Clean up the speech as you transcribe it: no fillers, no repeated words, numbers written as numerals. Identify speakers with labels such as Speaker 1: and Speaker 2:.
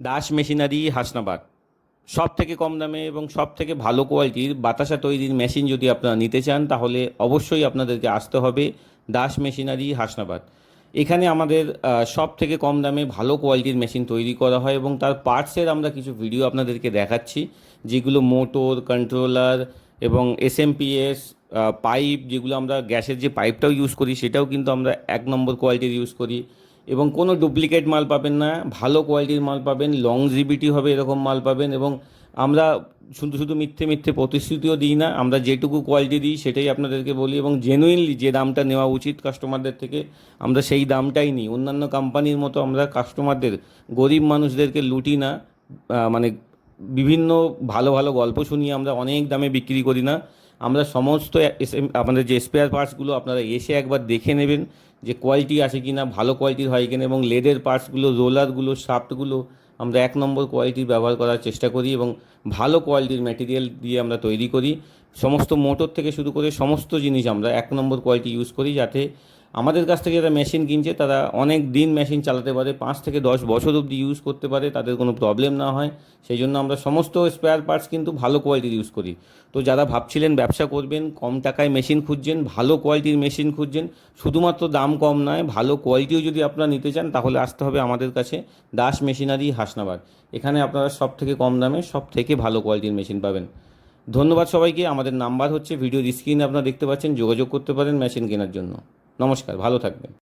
Speaker 1: Das machinery Hasnabad সব থেকে কম দামে এবং সব থেকে ভালো কোয়ালিটির বাতাসা তৈরির মেশিন যদি আপনারা নিতে চান তাহলে অবশ্যই আপনাদেরকে আসতে হবে দাস মেশিনারি হাসনাবাদ। এখানে আমাদের সব থেকে কম দামে ভালো কোয়ালিটির মেশিন তৈরি করা হয় এবং তার পার্টসের আমরা কিছু ভিডিও আপনাদেরকে দেখাচ্ছি, যেগুলো মোটর কন্ট্রোলার এবং এসএমপিএস পাইপ, যেগুলো আমরা গ্যাসের যে পাইপটাও ইউজ করি সেটাও কিন্তু আমরা 1 নম্বর কোয়ালিটির ইউজ করি এবং কোনো ডুপ্লিকেট মাল পাবেন না, ভালো কোয়ালিটির মাল পাবেন, লংজিভিটি হবে এরকম মাল পাবেন। এবং আমরা শুধু শুধু মিথ্যে মিথ্যে প্রতিশ্রুতিও দিই না, আমরা যেটুকু কোয়ালিটি দিই সেটাই আপনাদেরকে বলি এবং জেনুইনলি যে দামটা নেওয়া উচিত কাস্টমারদের থেকে আমরা সেই দামটাই নিই। অন্যান্য কোম্পানির মতো আমরা কাস্টমারদের, গরিব মানুষদেরকে লুটি না, মানে বিভিন্ন ভালো ভালো গল্প শুনিয়ে আমরা অনেক দামে বিক্রি করি না। আমরা সমস্ত আমাদের যে স্পেয়ার পার্টসগুলো আপনারা এসে একবার দেখে নেবেন যে কোয়ালিটি আছে কি না, ভালো কোয়ালিটির হয় কিনা, এবং লেদের পার্টসগুলো, রোলারগুলো, শাফটগুলো আমরা 1 নম্বর কোয়ালিটির ব্যবহার করার চেষ্টা করি এবং ভালো কোয়ালিটির ম্যাটেরিয়াল দিয়ে আমরা তৈরি করি। সমস্ত মোটর থেকে শুরু করে সমস্ত জিনিস আমরা 1 নম্বর কোয়ালিটি ইউজ করি, যাতে আমাদের কাছ থেকে যারা মেশিন কিনছে তারা অনেক দিন মেশিন চালাতে পারে, 5 থেকে 10 বছর অবধি ইউজ করতে পারে, তাদের কোনো প্রবলেম না হয়। সেই জন্য আমরা সমস্ত স্পেয়ার পার্টস কিন্তু ভালো কোয়ালিটির ইউজ করি। তো যারা ভাবছিলেন ব্যবসা করবেন, কম টাকায় মেশিন খুঁজছেন, ভালো কোয়ালিটির মেশিন খুঁজছেন, শুধুমাত্র দাম কম নয় ভালো কোয়ালিটিও যদি আপনারা নিতে চান তাহলে আসতে হবে আমাদের কাছে দাস মেশিনারি হাসনাবাদ। এখানে আপনারা সব থেকে কম দামে সব থেকে ভালো কোয়ালিটির মেশিন পাবেন। ধন্যবাদ সবাইকে। আমাদের নাম্বার হচ্ছে ভিডিওর স্ক্রিনে আপনারা দেখতে পাচ্ছেন, যোগাযোগ করতে পারেন মেশিন কেনার জন্য। নমস্কার, ভালো থাকবেন।